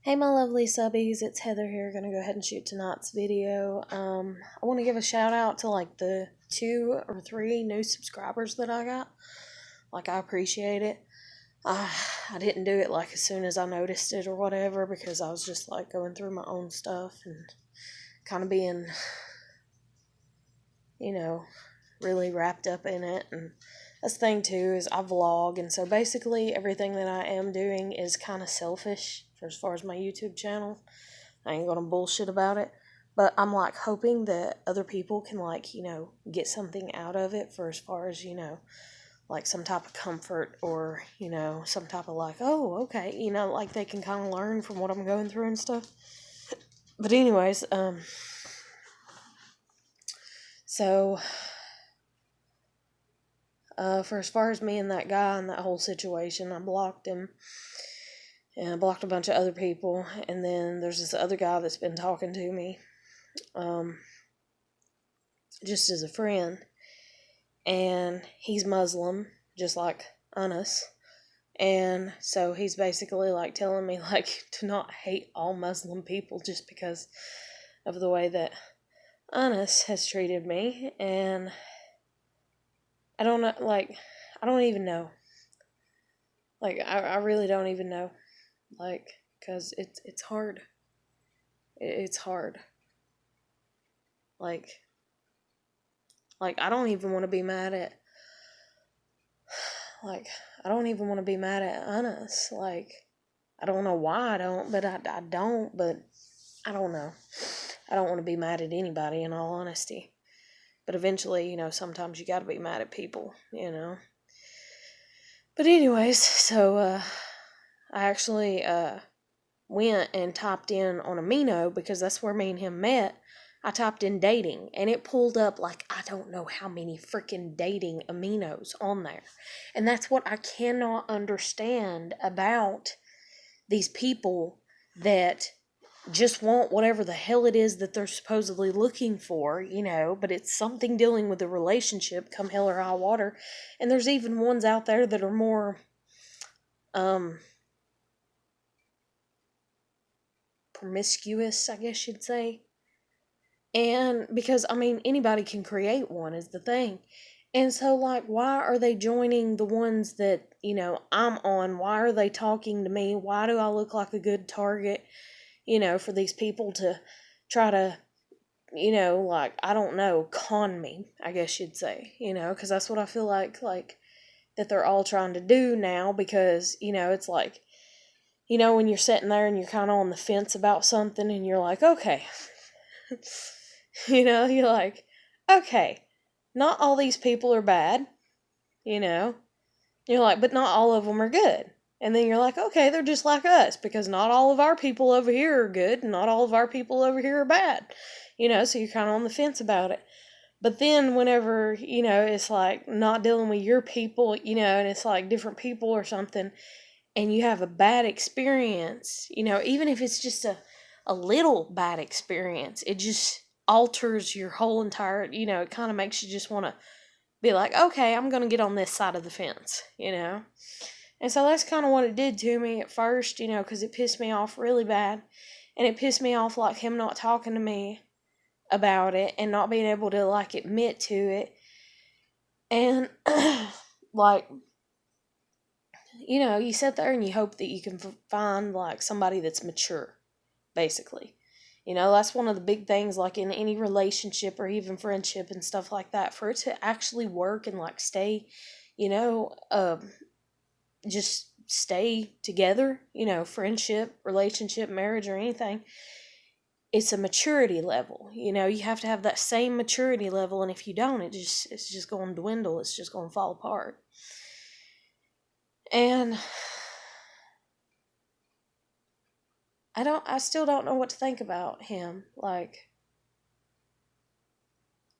Hey my lovely subbies, it's Heather here, gonna go ahead and shoot tonight's video. I want to give a shout out to like the 2 or 3 new subscribers that I got. Like, I appreciate it. I didn't do it like as soon as I noticed it or whatever, because I was just like going through my own stuff and kind of being, really wrapped up in it. And that's the thing too, is I vlog, and so basically everything that I am doing is kind of selfish for as far as my YouTube channel. I ain't gonna bullshit about it, but I'm like hoping that other people can get something out of it, for as far as like some type of comfort, or some type of like, oh, okay, like they can kind of learn from what I'm going through and stuff. But anyways, so for as far as me and that guy and that whole situation, I blocked him. And I blocked a bunch of other people. And then there's this other guy that's been talking to me, just as a friend. And he's Muslim, just like Anas. And so he's basically like telling me like to not hate all Muslim people just because of the way that Anas has treated me. And I don't know, like, I don't even know. Like, I really don't even know. Like, because it's hard. It's hard. Like, I don't even want to be mad at, I don't even want to be mad at Anas. Like, I don't know why I don't, but I don't, but I don't know. I don't want to be mad at anybody, in all honesty. But eventually, sometimes you got to be mad at people, But anyways, so I actually went and typed in on Amino, because that's where me and him met. I typed in dating, and it pulled up like I don't know how many freaking dating aminos on there. And that's what I cannot understand about these people that just want whatever the hell it is that they're supposedly looking for, but it's something dealing with the relationship, come hell or high water. And there's even ones out there that are more promiscuous, I guess you'd say. And because, anybody can create one, is the thing. And so, like, why are they joining the ones that, I'm on? Why are they talking to me? Why do I look like a good target, for these people to try to, like, I don't know, con me, I guess you'd say, because that's what I feel like, that they're all trying to do now. Because, it's like, when you're sitting there and you're kind of on the fence about something, and you're like, okay. You're like, okay, not all these people are bad, You're like, but not all of them are good. And then you're like, okay, they're just like us, because not all of our people over here are good, and not all of our people over here are bad. So you're kind of on the fence about it. But then whenever, it's like not dealing with your people, and it's like different people or something, and you have a bad experience, even if it's just a little bad experience, it just alters your whole entire, it kind of makes you just want to be like, okay, I'm going to get on this side of the fence, And so that's kind of what it did to me at first, because it pissed me off really bad. And it pissed me off, like, him not talking to me about it and not being able to, like, admit to it. And, like, you sit there and you hope that you can find, like, somebody that's mature, basically. That's one of the big things, like, in any relationship or even friendship and stuff like that, for it to actually work and, like, stay, just stay together, friendship, relationship, marriage, or anything. It's a maturity level, you have to have that same maturity level, and if you don't, it's just going to dwindle, it's just going to fall apart. And I still don't know what to think about him, like,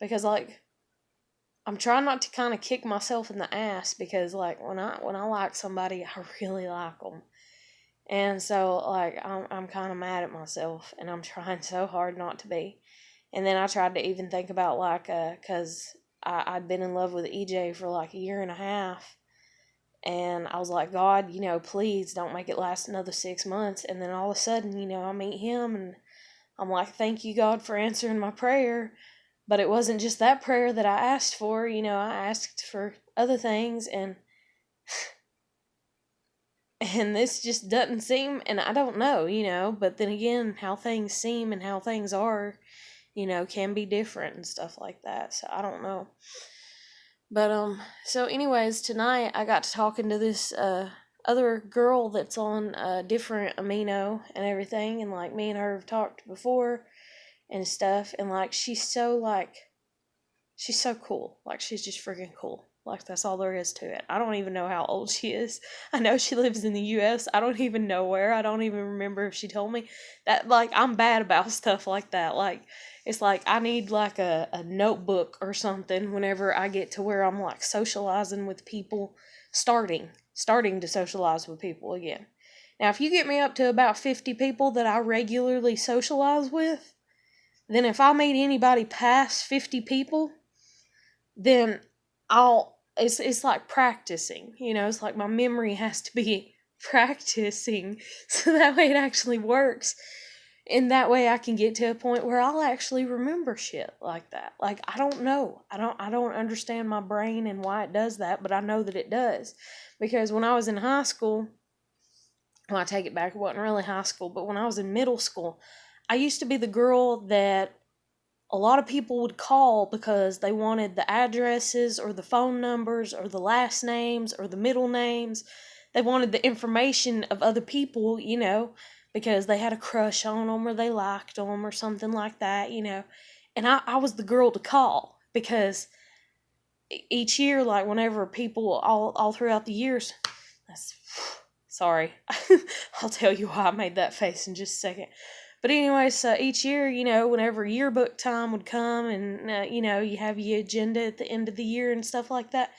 because, like, I'm trying not to kind of kick myself in the ass, because, like, when I like somebody, I really like them. And so, like, I'm kind of mad at myself, and I'm trying so hard not to be. And then I tried to even think about, like, because I'd been in love with EJ for, like, a year and a half. And I was like, God, please don't make it last another 6 months. And then all of a sudden, I meet him, and I'm like, thank you, God, for answering my prayer. But it wasn't just that prayer that I asked for. I asked for other things, and this just doesn't seem, and I don't know, but then again, how things seem and how things are, can be different and stuff like that. So I don't know. But so anyways, tonight I got to talking to this other girl that's on a different amino and everything, and like me and her have talked before and stuff, and like she's so cool. Like, she's just freaking cool. Like, that's all there is to it. I don't even know how old she is. I know she lives in the US. I don't even know where. I don't even remember if she told me. That, like, I'm bad about stuff like that. Like, it's like I need, like, a notebook or something whenever I get to where I'm, like, socializing with people. Starting to socialize with people again. Now, if you get me up to about 50 people that I regularly socialize with, then if I meet anybody past 50 people, then it's like practicing, it's like my memory has to be practicing, so that way it actually works, and that way I can get to a point where I'll actually remember shit like that. Like, I don't know, I don't understand my brain and why it does that, but I know that it does, because when I was in high school, well, I take it back, it wasn't really high school, but when I was in middle school, I used to be the girl that a lot of people would call because they wanted the addresses or the phone numbers or the last names or the middle names. They wanted the information of other people, because they had a crush on them or they liked them or something like that, And I was the girl to call, because each year, like, whenever people all throughout the years, sorry, I'll tell you why I made that face in just a second. But anyway, so each year, whenever yearbook time would come, and, you have your agenda at the end of the year and stuff like that,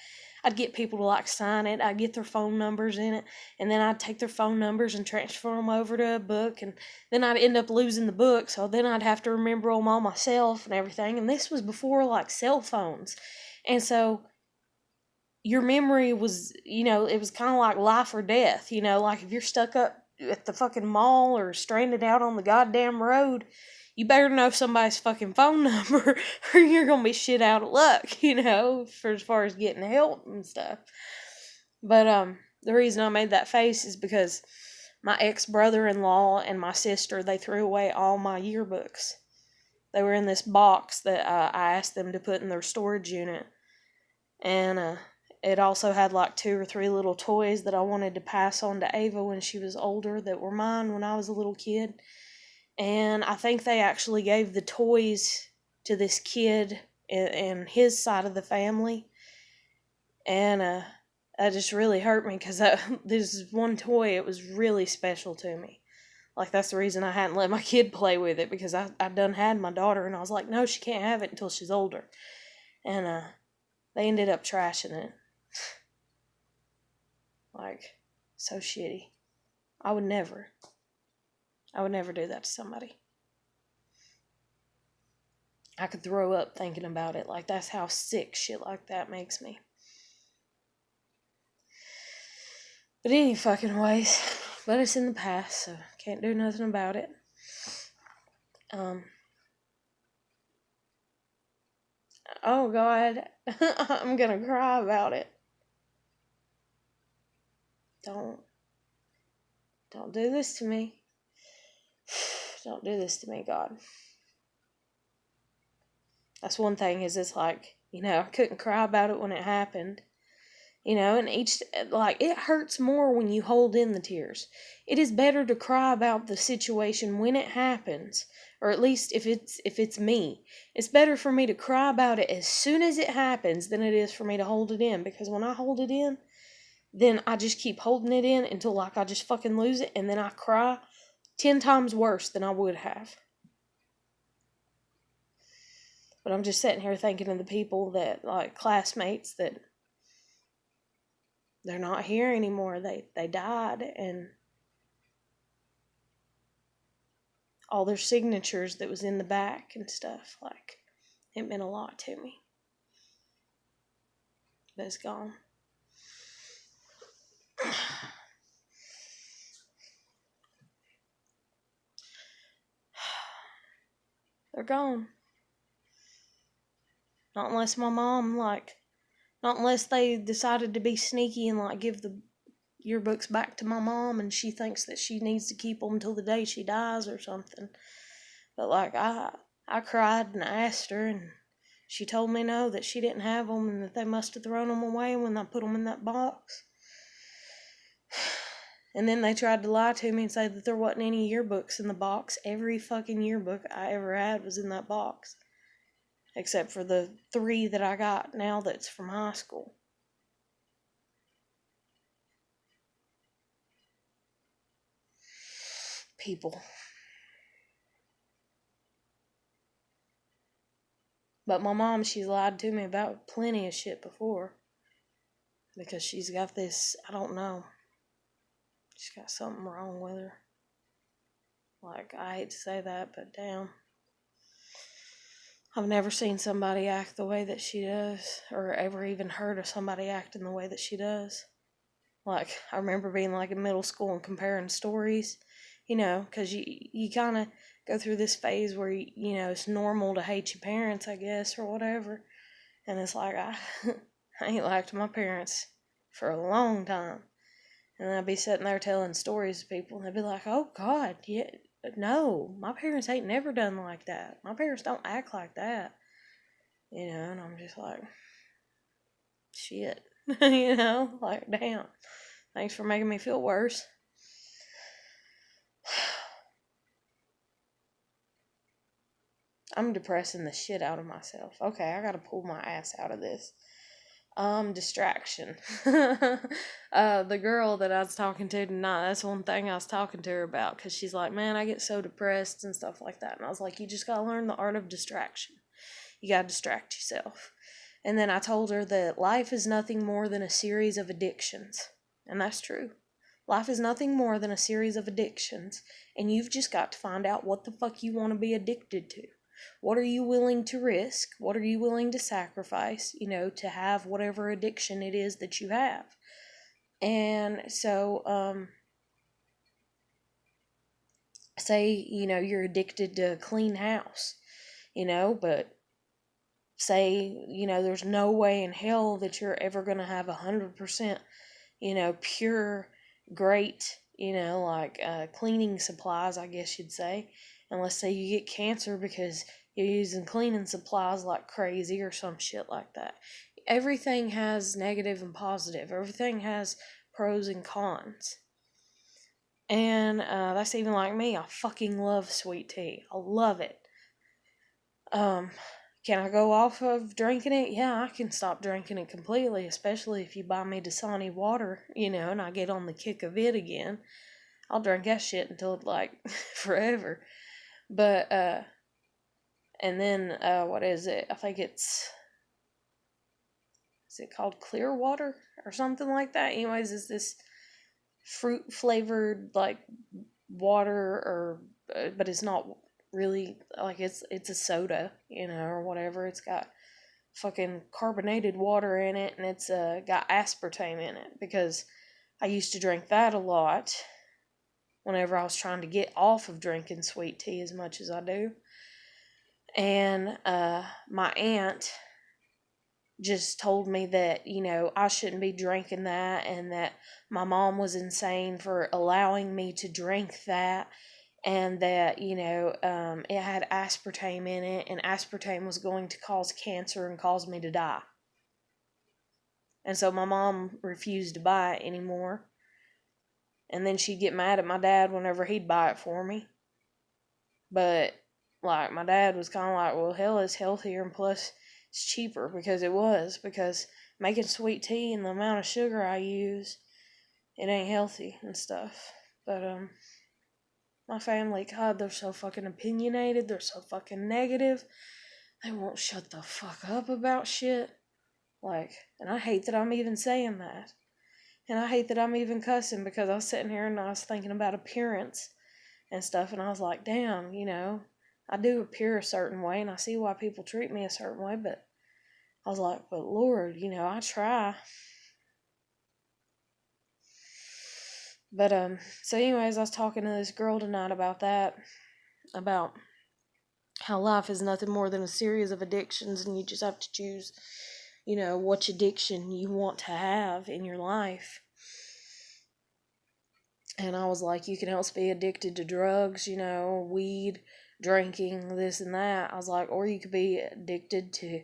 I'd get people to, like, sign it. I'd get their phone numbers in it, and then I'd take their phone numbers and transfer them over to a book, and then I'd end up losing the book, so then I'd have to remember them all myself and everything, and this was before, like, cell phones, and so your memory was, it was kind of like life or death, like if you're stuck up at the fucking mall or stranded out on the goddamn road, you better know somebody's fucking phone number or you're gonna be shit out of luck, for as far as getting help and stuff. But the reason I made that face is because my ex-brother-in-law and my sister, they threw away all my yearbooks. They were in this box that I asked them to put in their storage unit, and it also had like 2 or 3 little toys that I wanted to pass on to Ava when she was older that were mine when I was a little kid. And I think they actually gave the toys to this kid and his side of the family. And that just really hurt me, because this one toy, it was really special to me. Like, that's the reason I hadn't let my kid play with it, because I done had my daughter, and I was like, no, she can't have it until she's older. And they ended up trashing it. Like, so shitty. I would never do that to somebody. I could throw up thinking about it. Like, that's how sick shit like that makes me. But any fucking ways. But it's in the past, so can't do nothing about it. Oh God. I'm gonna cry about it. Don't do this to me. Don't do this to me, God. That's one thing, is it's like, I couldn't cry about it when it happened. And it hurts more when you hold in the tears. It is better to cry about the situation when it happens, or at least if it's me. It's better for me to cry about it as soon as it happens than it is for me to hold it in, because when I hold it in, then I just keep holding it in until, like, I just fucking lose it, and then I cry 10 times worse than I would have. But I'm just sitting here thinking of the people that, like, classmates that they're not here anymore. They died, and all their signatures that was in the back and stuff, like, it meant a lot to me. But it's gone. They're gone. Not unless my mom, not unless they decided to be sneaky and, give the yearbooks back to my mom and she thinks that she needs to keep them till the day she dies or something. But, I cried and asked her, and she told me no, that she didn't have them and that they must have thrown them away when I put them in that box. And then they tried to lie to me and say that there wasn't any yearbooks in the box. Every fucking yearbook I ever had was in that box. Except for the 3 that I got now that's from high school. People. But my mom, she's lied to me about plenty of shit before. Because she's got this, I don't know. She's got something wrong with her. I hate to say that, but damn. I've never seen somebody act the way that she does, or ever even heard of somebody acting the way that she does. I remember being, in middle school and comparing stories, because you kind of go through this phase where, it's normal to hate your parents, I guess, or whatever. And it's I ain't liked my parents for a long time. And I'd be sitting there telling stories to people, and they'd be like, oh, God, yeah, no, my parents ain't never done like that. My parents don't act like that. And I'm just like, shit. Damn. Thanks for making me feel worse. I'm depressing the shit out of myself. Okay, I gotta pull my ass out of this. Distraction. The girl that I was talking to tonight, that's one thing I was talking to her about, because she's like, man, I get so depressed and stuff like that. And I was like, you just gotta learn the art of distraction. You gotta distract yourself. And then I told her that life is nothing more than a series of addictions. And that's true. Life is nothing more than a series of addictions, and you've just got to find out what the fuck you want to be addicted to. What are you willing to risk? What are you willing to sacrifice, to have whatever addiction it is that you have? And so, say, you're addicted to a clean house, but say, there's no way in hell that you're ever going to have 100%, pure, great, cleaning supplies, I guess you'd say. And let's say you get cancer because you're using cleaning supplies like crazy or some shit like that. Everything has negative and positive. Everything has pros and cons. And that's even like me. I fucking love sweet tea. I love it. Can I go off of drinking it? Yeah, I can stop drinking it completely, especially if you buy me Dasani water, and I get on the kick of it again. I'll drink that shit until forever. But, and then, what is it? I think is it called Clear Water or something like that? Anyways, it's this fruit flavored, water, or, but it's not really, it's a soda, or whatever. It's got fucking carbonated water in it, and it's got aspartame in it, because I used to drink that a lot whenever I was trying to get off of drinking sweet tea as much as I do. And my aunt just told me that, I shouldn't be drinking that, and that my mom was insane for allowing me to drink that, and that, it had aspartame in it, and aspartame was going to cause cancer and cause me to die. And so my mom refused to buy it anymore. And then she'd get mad at my dad whenever he'd buy it for me. But, my dad was kind of like, well, hell, it's healthier, and plus it's cheaper, because making sweet tea and the amount of sugar I use, it ain't healthy and stuff. But, my family, God, they're so fucking opinionated, they're so fucking negative, they won't shut the fuck up about shit. And I hate that I'm even saying that. And I hate that I'm even cussing, because I was sitting here and I was thinking about appearance and stuff, and I was like, damn, I do appear a certain way, and I see why people treat me a certain way, but I was like, but Lord, I try. But, so anyways, I was talking to this girl tonight about that, about how life is nothing more than a series of addictions, and you just have to choose, which addiction you want to have in your life. And I was like, you can also be addicted to drugs, weed, drinking, this and that. I was like, or you could be addicted to,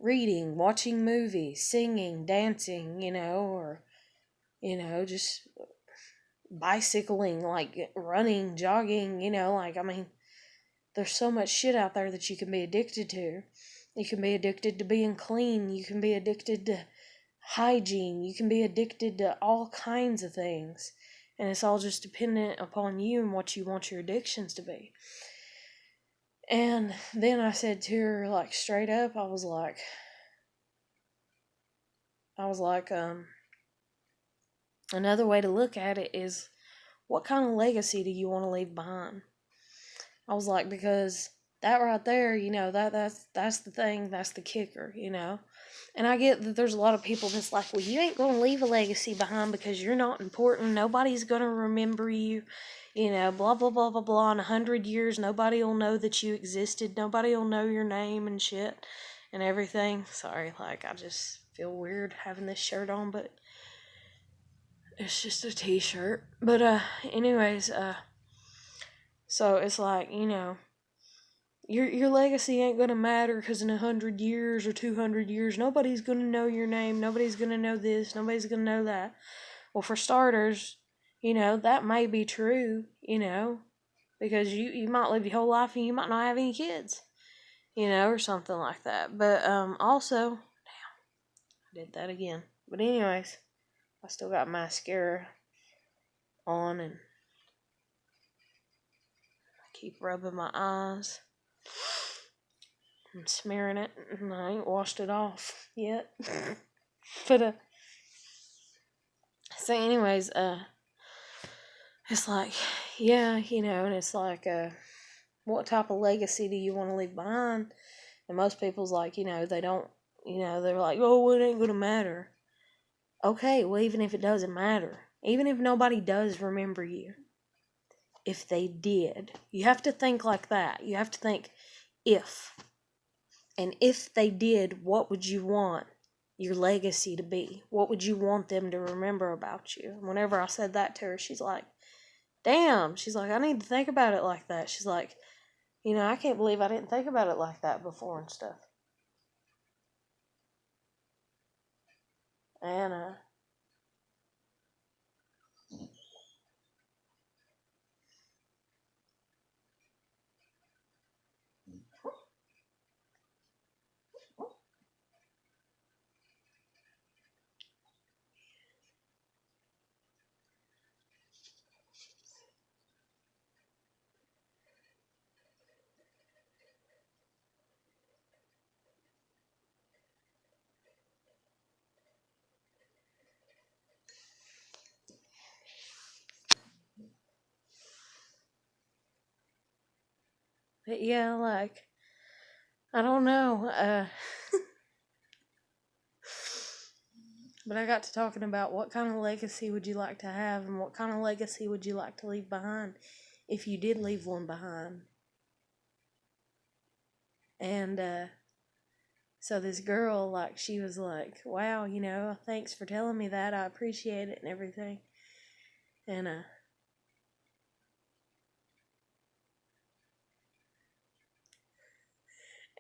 reading, watching movies, singing, dancing, or, just bicycling, like running, jogging, there's so much shit out there that you can be addicted to. You can be addicted to being clean. You can be addicted to hygiene. You can be addicted to all kinds of things. And it's all just dependent upon you and what you want your addictions to be. And then I said to her, like, straight up, I was like, another way to look at it is, what kind of legacy do you want to leave behind? I was like, because that right there, that's the thing, that's the kicker, And I get that there's a lot of people that's like, well, you ain't gonna leave a legacy behind because you're not important. Nobody's gonna remember you, blah blah blah blah blah. In 100 years, nobody will know that you existed. Nobody will know your name and shit and everything. Sorry, like I just feel weird having this shirt on, but it's just a t-shirt. But anyways, so it's like, your legacy ain't gonna matter because in 100 years or 200 years, nobody's gonna know your name. Nobody's gonna know this. Nobody's gonna know that. Well, for starters, that may be true, because you might live your whole life and you might not have any kids, or something like that. But also, damn, I did that again. But anyways, I still got mascara on and I keep rubbing my eyes. I'm smearing it and I ain't washed it off yet. But so anyways, it's like, yeah, and it's like, what type of legacy do you want to leave behind? And most people's like, they don't, they're like, oh, it ain't gonna matter. Okay, well, even if it doesn't matter, even if nobody does remember you, if they did, you have to think like that. You have to think, if. And if they did, what would you want your legacy to be? What would you want them to remember about you? And whenever I said that to her, she's like, damn. She's like, I need to think about it like that. She's like, I can't believe I didn't think about it like that before and stuff. And, but yeah, like, I don't know, but I got to talking about what kind of legacy would you like to have and what kind of legacy would you like to leave behind if you did leave one behind. And, so this girl, like, she was like, wow, thanks for telling me that. I appreciate it and everything. And,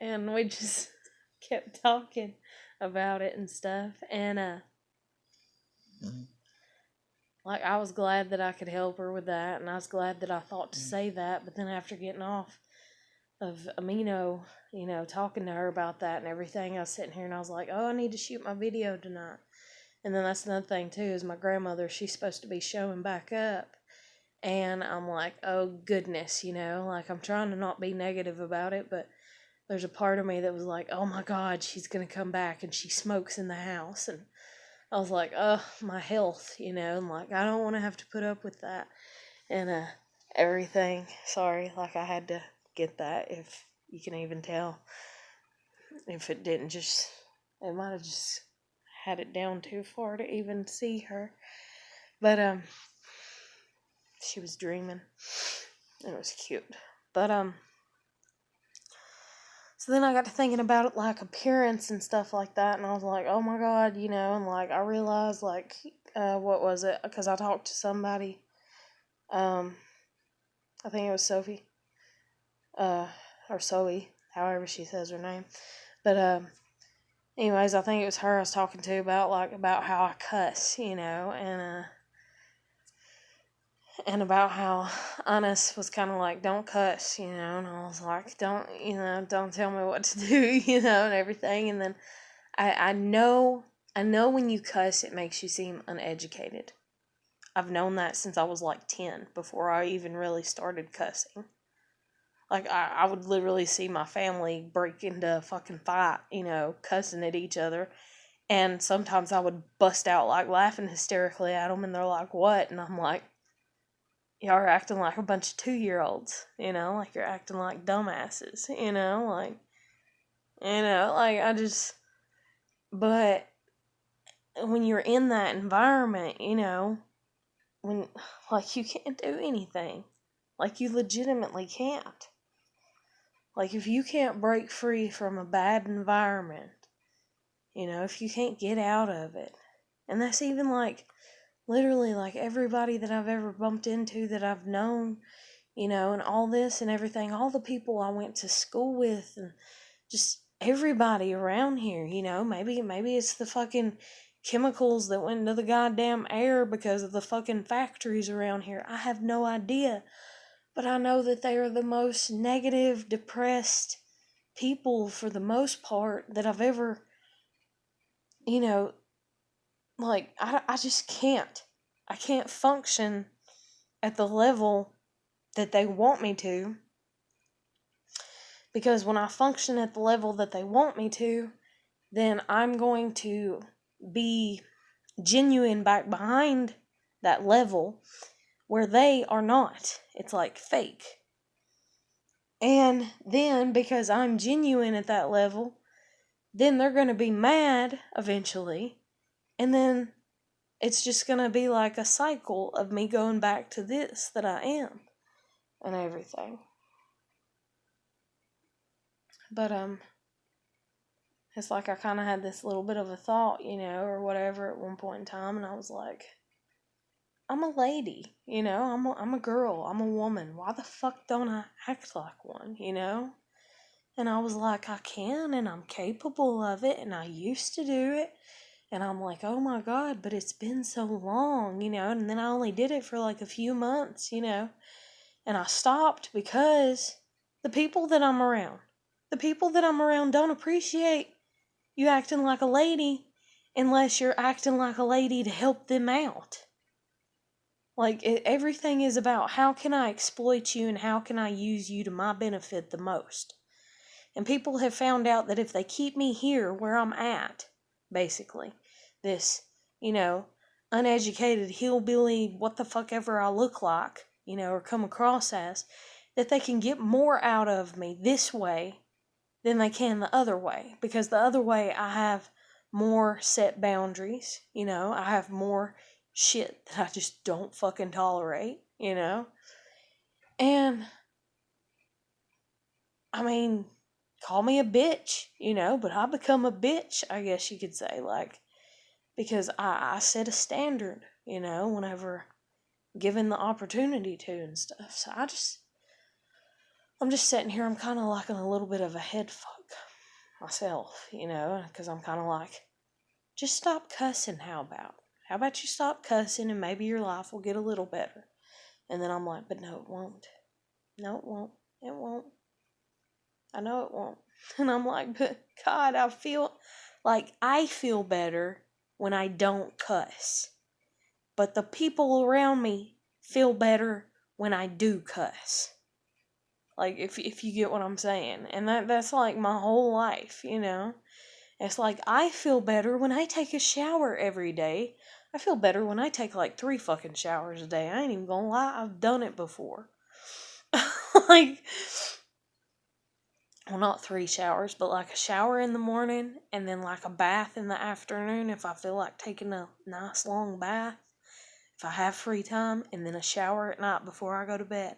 and we just kept talking about it and stuff. And, like, I was glad that I could help her with that. And I was glad that I thought to say that. But then after getting off of Amino, talking to her about that and everything, I was sitting here and I was like, oh, I need to shoot my video tonight. And then that's another thing, too, is my grandmother, she's supposed to be showing back up. And I'm like, oh, goodness, like, I'm trying to not be negative about it, but there's a part of me that was like, oh, my God, she's going to come back and she smokes in the house. And I was like, oh, my health, and, like, I don't want to have to put up with that. And, everything. Sorry, like, I had to get that, if you can even tell. If it didn't just, it might have just had it down too far to even see her. But, she was dreaming. It was cute. But, So then I got to thinking about it, like, appearance and stuff like that, and I was like, oh my God, and, like, I realized, like, what was it? Because I talked to somebody, I think it was Sophie, or Zoe, however she says her name, but, anyways, I think it was her I was talking to about how I cuss, and about how Honest was kind of like, don't cuss, and I was like, don't tell me what to do, and everything, and then I know when you cuss, it makes you seem uneducated. I've known that since I was like 10, before I even really started cussing. Like, I would literally see my family break into a fucking fight, cussing at each other. And sometimes I would bust out, like, laughing hysterically at them, and they're like, what? And I'm like, y'all are acting like a bunch of 2-year-olds, like you're acting like dumbasses, like I just, but when you're in that environment, when, like, you can't do anything. Like, you legitimately can't. Like, if you can't break free from a bad environment, if you can't get out of it, and that's even, like, literally, like, everybody that I've ever bumped into that I've known, and all this and everything, all the people I went to school with, and just everybody around here, maybe it's the fucking chemicals that went into the goddamn air because of the fucking factories around here. I have no idea. But I know that they are the most negative, depressed people for the most part that I've ever, like, I just can't. I can't function at the level that they want me to. Because when I function at the level that they want me to, then I'm going to be genuine back behind that level where they are not. It's like fake. And then, because I'm genuine at that level, then they're going to be mad eventually. And then it's just going to be like a cycle of me going back to this that I am and everything. But, it's like I kind of had this little bit of a thought, or whatever at one point in time. And I was like, I'm a lady, I'm a girl, I'm a woman. Why the fuck don't I act like one, And I was like, I can, and I'm capable of it, and I used to do it. And I'm like, oh my God, but it's been so long, and then I only did it for like a few months, and I stopped because the people that I'm around don't appreciate you acting like a lady unless you're acting like a lady to help them out. Like, everything is about how can I exploit you and how can I use you to my benefit the most. And people have found out that if they keep me here where I'm at, basically, this, uneducated hillbilly, what the fuck ever I look like, or come across as, that they can get more out of me this way than they can the other way. Because the other way, I have more set boundaries, I have more shit that I just don't fucking tolerate, And, I mean, call me a bitch, but I become a bitch, I guess you could say, like, because I set a standard, whenever given the opportunity to and stuff. So I'm just sitting here, I'm kind of like in a little bit of a head fuck myself, because I'm kind of like, just stop cussing, how about? How about you stop cussing and maybe your life will get a little better? And then I'm like, but no, it won't. No, it won't. It won't. I know it won't. And I'm like, but God, I feel better when I don't cuss. But the people around me feel better when I do cuss. Like, if you get what I'm saying. And that's like my whole life, It's like, I feel better when I take a shower every day. I feel better when I take like 3 fucking showers a day. I ain't even gonna lie, I've done it before. Like, well, not 3 showers, but like a shower in the morning and then like a bath in the afternoon if I feel like taking a nice long bath, if I have free time, and then a shower at night before I go to bed.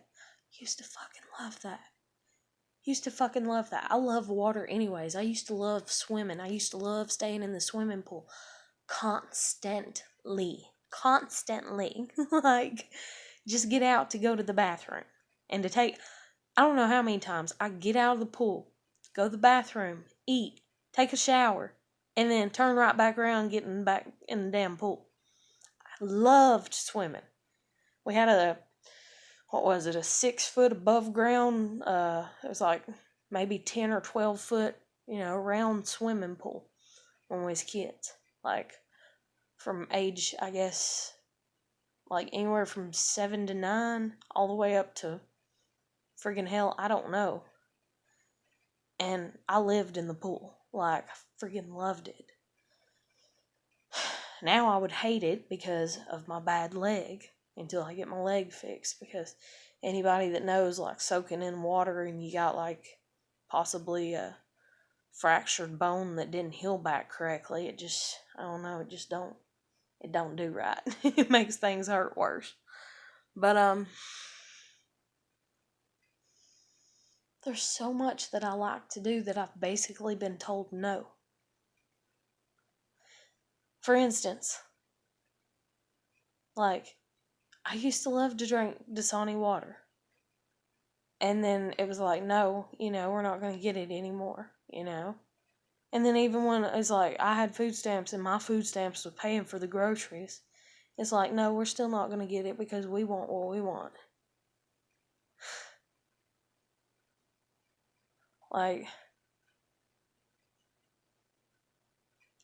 Used to fucking love that. Used to fucking love that. I love water anyways. I used to love swimming. I used to love staying in the swimming pool constantly. Constantly. Like, just get out to go to the bathroom. And to take, I don't know how many times I get out of the pool, go to the bathroom, eat, take a shower, and then turn right back around and get back in the damn pool. I loved swimming. We had a 6 foot above ground, it was like maybe 10 or 12 foot, round swimming pool when we was kids. Like, from age, I guess, like anywhere from 7 to 9, all the way up to friggin' hell, I don't know. And I lived in the pool. Like, I friggin' loved it. Now I would hate it because of my bad leg until I get my leg fixed, because anybody that knows, like, soaking in water and you got, like, possibly a fractured bone that didn't heal back correctly, it just, I don't know, it don't do right. It makes things hurt worse. But, there's so much that I like to do that I've basically been told no. For instance, like, I used to love to drink Dasani water. And then it was like, no, we're not going to get it anymore, And then even when it's like I had food stamps and my food stamps was paying for the groceries, it's like, no, we're still not going to get it because we want what we want. Like,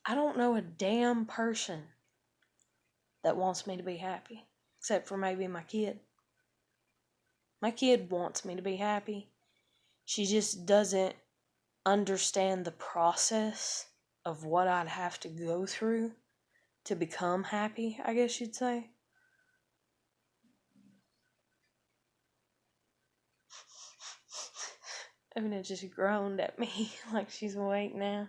I don't know a damn person that wants me to be happy, except for maybe my kid. My kid wants me to be happy. She just doesn't understand the process of what I'd have to go through to become happy, I guess you'd say. Emina just groaned at me like she's awake now.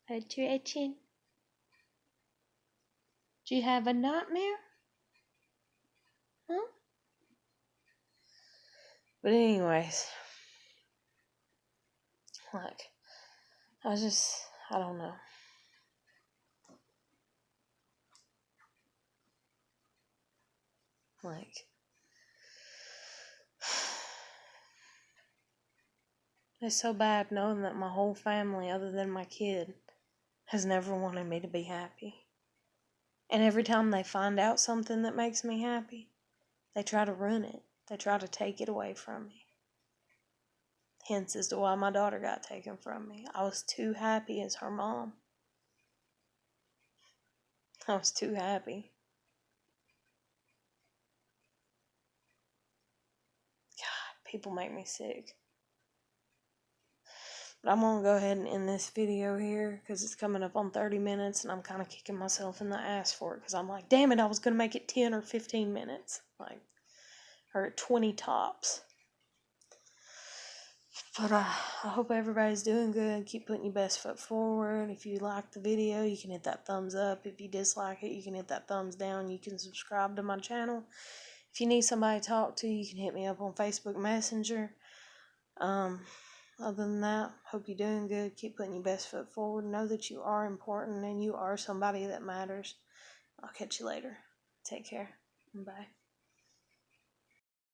Are you itching? Do you have a nightmare? Huh? But anyways, like, I don't know. Like, it's so bad knowing that my whole family, other than my kid, has never wanted me to be happy. And every time they find out something that makes me happy, they try to ruin it. They try to take it away from me. Hence as to why my daughter got taken from me. I was too happy as her mom. I was too happy. God, people make me sick. But I'm going to go ahead and end this video here because it's coming up on 30 minutes and I'm kind of kicking myself in the ass for it because I'm like, damn it, I was going to make it 10 or 15 minutes. Like, or 20 tops. But I hope everybody's doing good. Keep putting your best foot forward. If you like the video, you can hit that thumbs up. If you dislike it, you can hit that thumbs down. You can subscribe to my channel. If you need somebody to talk to, you can hit me up on Facebook Messenger. Other than that, hope you're doing good. Keep putting your best foot forward. Know that you are important and you are somebody that matters. I'll catch you later. Take care. Bye.